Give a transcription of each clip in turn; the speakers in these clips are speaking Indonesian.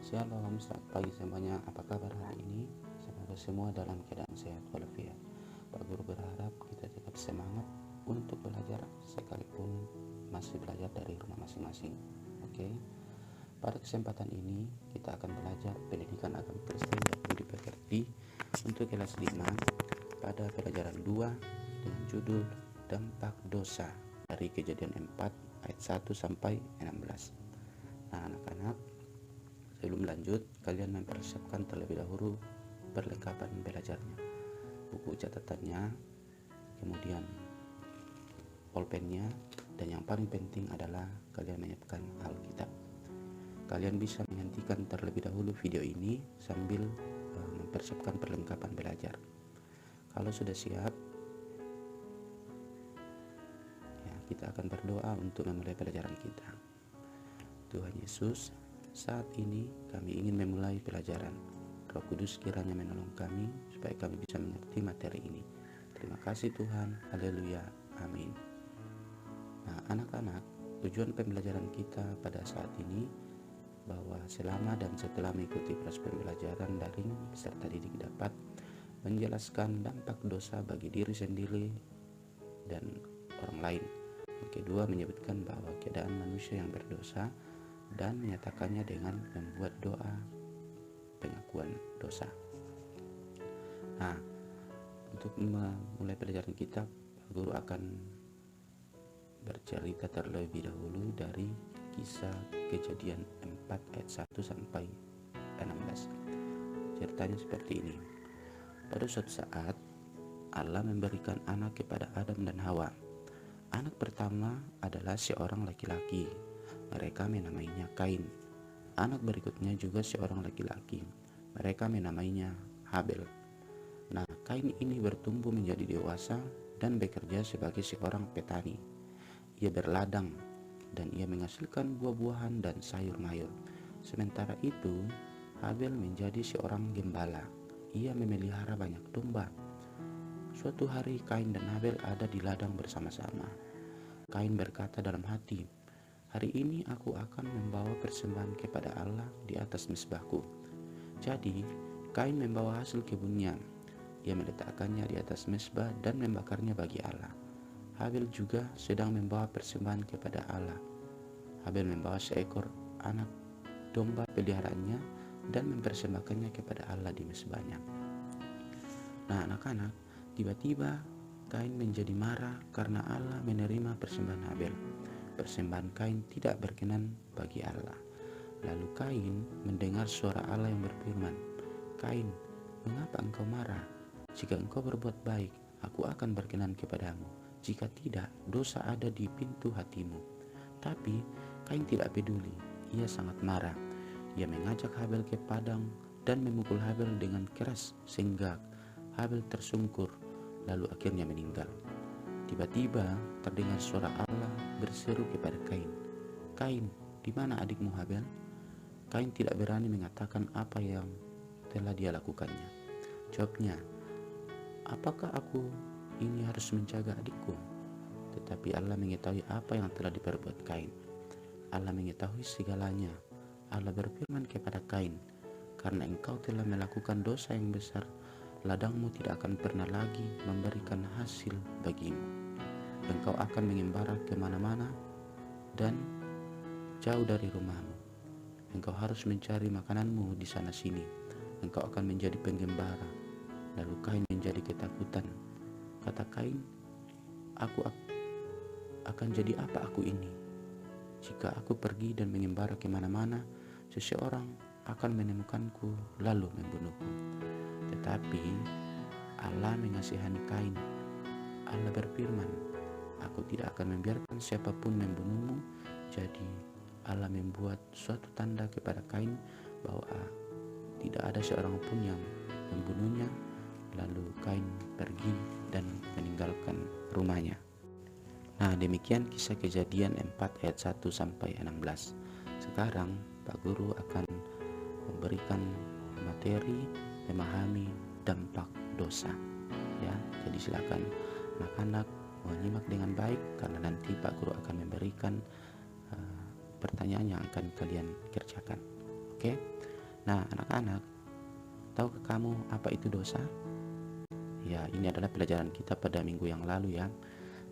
Shalom, selamat pagi semuanya. Apa kabar hari ini? Semoga semua dalam keadaan sehat walafiat. Pak Guru berharap kita tetap semangat untuk belajar sekalipun masih belajar dari rumah masing-masing. Oke. Pada kesempatan ini kita akan belajar pendidikan agama Kristen dan budi pekerti untuk kelas 5 pada pelajaran 2 dengan judul dampak dosa dari Kejadian 4 ayat 1 sampai 16. Nah, anak-anak, sebelum lanjut, kalian mempersiapkan terlebih dahulu perlengkapan belajarnya, buku catatannya, kemudian pulpennya, dan yang paling penting adalah kalian menyiapkan Alkitab. Kalian bisa menghentikan terlebih dahulu video ini sambil mempersiapkan perlengkapan belajar. Kalau sudah siap, ya, kita akan berdoa untuk memulai pelajaran kita. Tuhan Yesus, saat ini kami ingin memulai pelajaran. Roh Kudus kiranya menolong kami supaya kami bisa mengerti materi ini. Terima kasih Tuhan. Haleluya. Amin. Nah, anak-anak, tujuan pembelajaran kita pada saat ini bahwa selama dan setelah mengikuti proses pembelajaran daring, peserta didik dapat menjelaskan dampak dosa bagi diri sendiri dan orang lain. Yang kedua, menyebutkan bahwa keadaan manusia yang berdosa dan menyatakannya dengan membuat doa pengakuan dosa. Nah, untuk memulai pelajaran kita, Pak Guru akan bercerita terlebih dahulu dari kisah Kejadian 4 ayat 1 sampai 16. Ceritanya seperti ini. Pada suatu saat, Allah memberikan anak kepada Adam dan Hawa. Anak pertama adalah seorang laki-laki. Mereka menamainya Kain. Anak berikutnya juga seorang laki-laki. Mereka menamainya Habel. Nah, Kain ini bertumbuh menjadi dewasa dan bekerja sebagai seorang petani. Ia berladang dan ia menghasilkan buah-buahan dan sayur mayur. Sementara itu, Habel menjadi seorang gembala. Ia memelihara banyak domba. Suatu hari Kain dan Habel ada di ladang bersama-sama. Kain berkata dalam hati, "Hari ini aku akan membawa persembahan kepada Allah di atas mezbahku." Jadi, Kain membawa hasil kebunnya. Ia meletakkannya di atas mezbah dan membakarnya bagi Allah. Habel juga sedang membawa persembahan kepada Allah. Habel membawa seekor anak domba peliharaannya dan mempersembahkannya kepada Allah di mezbahnya. Nah, anak-anak, tiba-tiba Kain menjadi marah karena Allah menerima persembahan Habel. Persembahan Kain tidak berkenan bagi Allah. Lalu Kain mendengar suara Allah yang berfirman, "Kain, mengapa engkau marah? Jika engkau berbuat baik, aku akan berkenan kepadamu. Jika tidak, dosa ada di pintu hatimu." Tapi Kain tidak peduli. Ia sangat marah. Ia mengajak Habel ke padang dan memukul Habel dengan keras sehingga Habel tersungkur, lalu akhirnya meninggal. Tiba-tiba terdengar suara Allah berseru kepada Kain, "Kain, di mana adikmu Habel?" Kain tidak berani mengatakan apa yang telah dia lakukannya. Jawabnya, "Apakah aku ini harus menjaga adikku?" Tetapi Allah mengetahui apa yang telah diperbuat Kain. Allah mengetahui segalanya. Allah berfirman kepada Kain, "Karena engkau telah melakukan dosa yang besar, ladangmu tidak akan pernah lagi memberikan hasil bagimu. Engkau akan mengembara kemana-mana dan jauh dari rumahmu. Engkau harus mencari makananmu di sana-sini. Engkau akan menjadi penggembara." Lalu Kain menjadi ketakutan. Kata Kain, "Aku akan jadi apa aku ini? Jika aku pergi dan mengembara kemana-mana, seseorang akan menemukanku lalu membunuhku." Tetapi Allah mengasihani Kain. Allah berfirman, "Aku tidak akan membiarkan siapapun membunuhmu." Jadi Allah membuat suatu tanda kepada Kain bahwa tidak ada seorang pun yang membunuhnya. Lalu Kain pergi dan meninggalkan rumahnya. Nah, demikian kisah Kejadian 4 ayat 1 sampai 16. Sekarang Pak Guru akan memberikan materi memahami dampak dosa. Ya, jadi silakan anak-anak menyimak dengan baik karena nanti Pak Guru akan memberikan pertanyaan yang akan kalian kerjakan. Oke? Nah, anak-anak, tahukah kamu apa itu dosa? Ya, ini adalah pelajaran kita pada minggu yang lalu ya.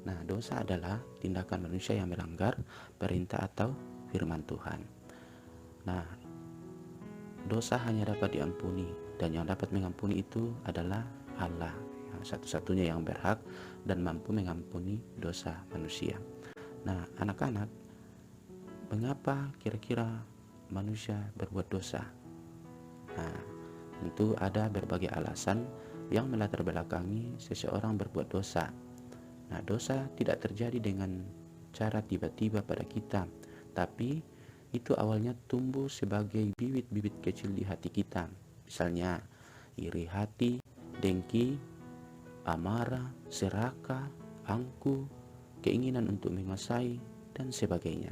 Nah, dosa adalah tindakan manusia yang melanggar perintah atau firman Tuhan. Nah, dosa hanya dapat diampuni, dan yang dapat mengampuni itu adalah Allah, yang satu-satunya yang berhak dan mampu mengampuni dosa manusia. Nah, anak-anak, mengapa kira-kira manusia berbuat dosa? Nah, tentu ada berbagai alasan yang melatar belakangi seseorang berbuat dosa. Nah, dosa tidak terjadi dengan cara tiba-tiba pada kita, tapi itu awalnya tumbuh sebagai bibit-bibit kecil di hati kita. Misalnya, iri hati, dengki, amarah, serakah, angkuh, keinginan untuk menguasai, dan sebagainya.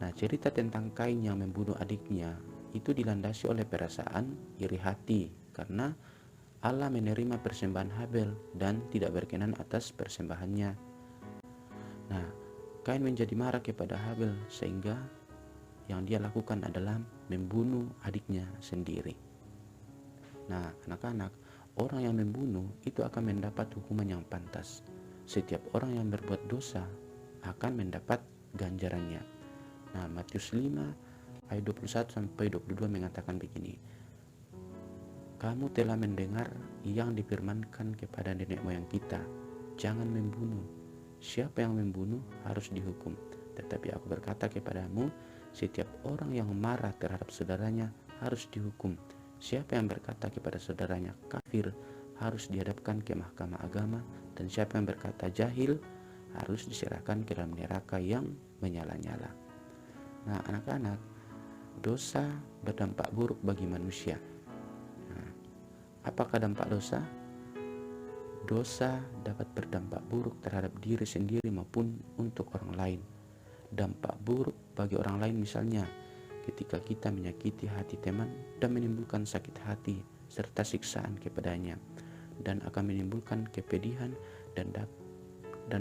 Nah, cerita tentang Kain yang membunuh adiknya itu dilandasi oleh perasaan iri hati karena Allah menerima persembahan Habel dan tidak berkenan atas persembahannya. Nah, Kain menjadi marah kepada Habel sehingga yang dia lakukan adalah membunuh adiknya sendiri. Nah, anak-anak, orang yang membunuh itu akan mendapat hukuman yang pantas. Setiap orang yang berbuat dosa akan mendapat ganjarannya. Nah, Matius 5 ayat 21 sampai 22 mengatakan begini. Kamu telah mendengar yang difirmankan kepada nenek moyang kita, jangan membunuh. Siapa yang membunuh harus dihukum. Tetapi aku berkata kepadamu, setiap orang yang marah terhadap saudaranya harus dihukum. Siapa yang berkata kepada saudaranya kafir harus dihadapkan ke mahkamah agama, dan siapa yang berkata jahil harus diserahkan ke dalam neraka yang menyala-nyala. Nah, anak-anak, dosa berdampak buruk bagi manusia. Nah, apakah dampak dosa? Dosa dapat berdampak buruk terhadap diri sendiri maupun untuk orang lain. Dampak buruk bagi orang lain misalnya ketika kita menyakiti hati teman dan menimbulkan sakit hati serta siksaan kepadanya, dan akan menimbulkan kepedihan dan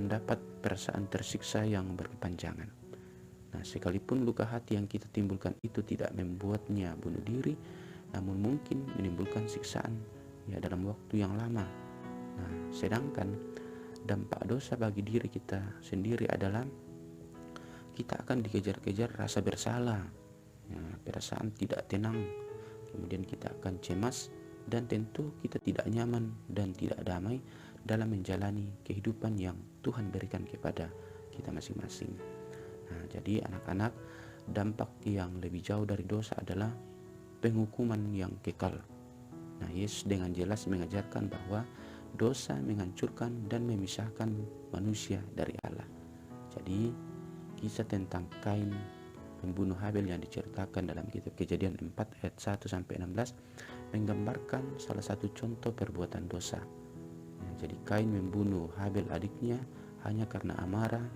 dapat perasaan tersiksa yang berkepanjangan. Nah, sekalipun luka hati yang kita timbulkan itu tidak membuatnya bunuh diri, namun mungkin menimbulkan siksaan ya dalam waktu yang lama. Nah, sedangkan dampak dosa bagi diri kita sendiri adalah kita akan dikejar-kejar rasa bersalah, ya, perasaan tidak tenang, kemudian kita akan cemas, dan tentu kita tidak nyaman dan tidak damai dalam menjalani kehidupan yang Tuhan berikan kepada kita masing-masing. Nah, jadi anak-anak, dampak yang lebih jauh dari dosa adalah penghukuman yang kekal. Nah, Yesus dengan jelas mengajarkan bahwa dosa menghancurkan dan memisahkan manusia dari Allah. Jadi, kisah tentang Kain membunuh Habel yang diceritakan dalam kitab Kejadian 4 ayat 1 sampai 16 menggambarkan salah satu contoh perbuatan dosa. Nah, jadi Kain membunuh Habel adiknya hanya karena amarah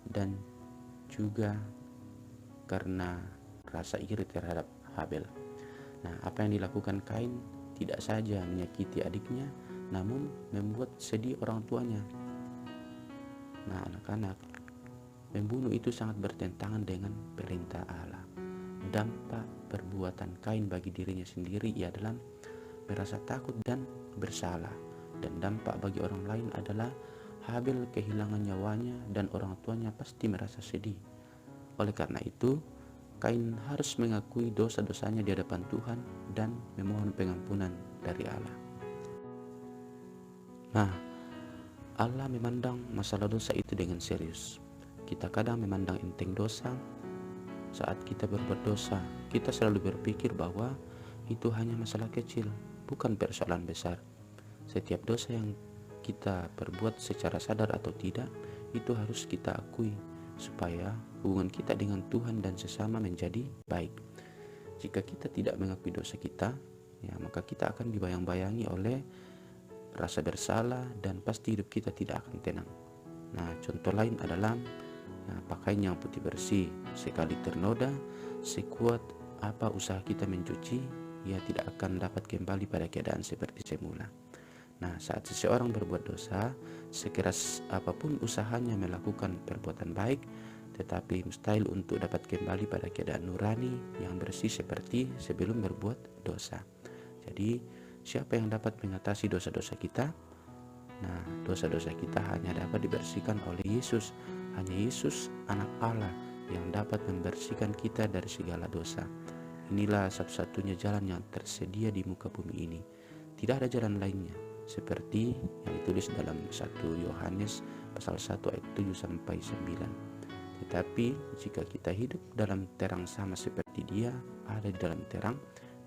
dan juga karena rasa iri terhadap Habel. Nah, apa yang dilakukan Kain tidak saja menyakiti adiknya, namun membuat sedih orang tuanya. Nah, anak-anak, membunuh itu sangat bertentangan dengan perintah Allah. Dampak perbuatan Kain bagi dirinya sendiri adalah merasa takut dan bersalah, dan dampak bagi orang lain adalah Habel kehilangan nyawanya dan orang tuanya pasti merasa sedih. Oleh karena itu, Kain harus mengakui dosa-dosanya di hadapan Tuhan dan memohon pengampunan dari Allah. Nah, Allah memandang masalah dosa itu dengan serius. Kita kadang memandang enteng dosa. Saat kita berbuat dosa, kita selalu berpikir bahwa itu hanya masalah kecil, bukan persoalan besar. Setiap dosa yang kita perbuat secara sadar atau tidak, itu harus kita akui supaya hubungan kita dengan Tuhan dan sesama menjadi baik. Jika kita tidak mengakui dosa kita, ya maka kita akan dibayang-bayangi oleh rasa bersalah dan pasti hidup kita tidak akan tenang. Nah, contoh lain adalah pakaian yang putih bersih. Sekali ternoda, sekuat apa usaha kita mencuci, ia tidak akan dapat kembali pada keadaan seperti semula. Nah, saat seseorang berbuat dosa, sekeras apapun usahanya melakukan perbuatan baik, tetapi mustahil untuk dapat kembali pada keadaan nurani yang bersih seperti sebelum berbuat dosa. Jadi siapa yang dapat mengatasi dosa-dosa kita? Nah, dosa-dosa kita hanya dapat dibersihkan oleh Yesus. Hanya Yesus, anak Allah, yang dapat membersihkan kita dari segala dosa. Inilah satu-satunya jalan yang tersedia di muka bumi ini. Tidak ada jalan lainnya, seperti yang ditulis dalam 1 Yohanes pasal 1 ayat 7 sampai 9. Tetapi jika kita hidup dalam terang sama seperti Dia ada di dalam terang,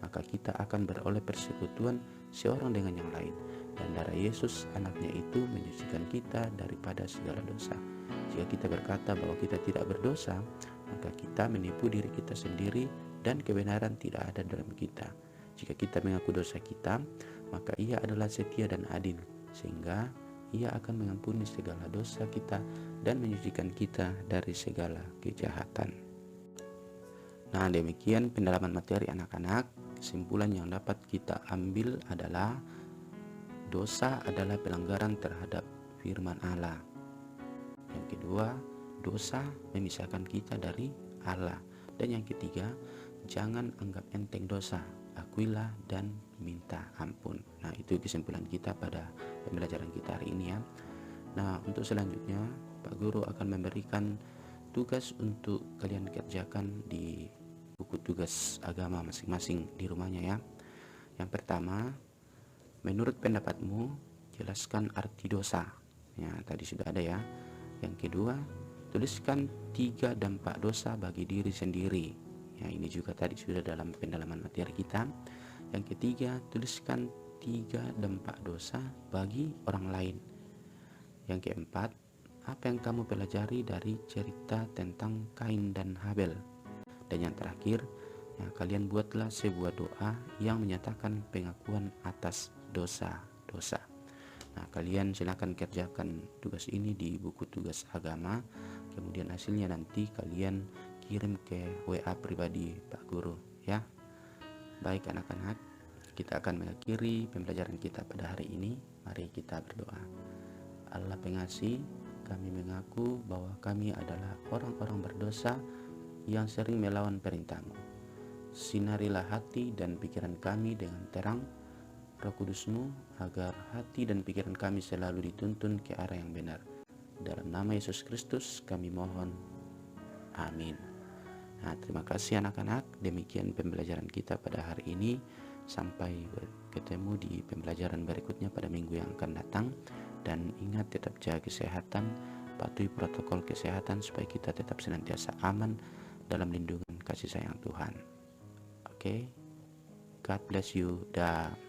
maka kita akan beroleh persekutuan seorang dengan yang lain. Dan darah Yesus anaknya itu menyucikan kita daripada segala dosa. Jika kita berkata bahwa kita tidak berdosa, maka kita menipu diri kita sendiri dan kebenaran tidak ada dalam kita. Jika kita mengaku dosa kita, maka Ia adalah setia dan adil, sehingga Ia akan mengampuni segala dosa kita dan menyucikan kita dari segala kejahatan. Nah, demikian pendalaman materi anak-anak. Kesimpulan yang dapat kita ambil adalah dosa adalah pelanggaran terhadap firman Allah. Yang kedua, dosa memisahkan kita dari Allah. Dan yang ketiga, jangan anggap enteng dosa, akuilah dan minta ampun. Nah, itu kesimpulan kita pada pembelajaran kita hari ini ya. Nah, untuk selanjutnya Pak Guru akan memberikan tugas untuk kalian kerjakan di buku tugas agama masing-masing di rumahnya ya. Yang pertama, menurut pendapatmu jelaskan arti dosa. Ya, tadi sudah ada ya. Yang kedua, tuliskan 3 dampak dosa bagi diri sendiri. Ya, ini juga tadi sudah dalam pendalaman materi kita. Yang ketiga, tuliskan 3 dampak dosa bagi orang lain. Yang keempat, apa yang kamu pelajari dari cerita tentang Kain dan Habel. Dan yang terakhir, ya, kalian buatlah sebuah doa yang menyatakan pengakuan atas dosa-dosa. Nah, kalian silakan kerjakan tugas ini di buku tugas agama. Kemudian hasilnya nanti kalian kirim ke WA pribadi Pak Guru ya. Baik anak-anak, kita akan mengakhiri pembelajaran kita pada hari ini. Mari kita berdoa. Allah pengasih, kami mengaku bahwa kami adalah orang-orang berdosa yang sering melawan perintah-Mu. Sinarilah hati dan pikiran kami dengan terang Roh Kudus-Mu, agar hati dan pikiran kami selalu dituntun ke arah yang benar. Dalam nama Yesus Kristus kami mohon. Amin. Nah, terima kasih anak-anak. Demikian pembelajaran kita pada hari ini. Sampai ketemu di pembelajaran berikutnya pada minggu yang akan datang. Dan ingat, tetap jaga kesehatan, patuhi protokol kesehatan supaya kita tetap senantiasa aman dalam lindungan kasih sayang Tuhan. Oke, God bless you. Dah.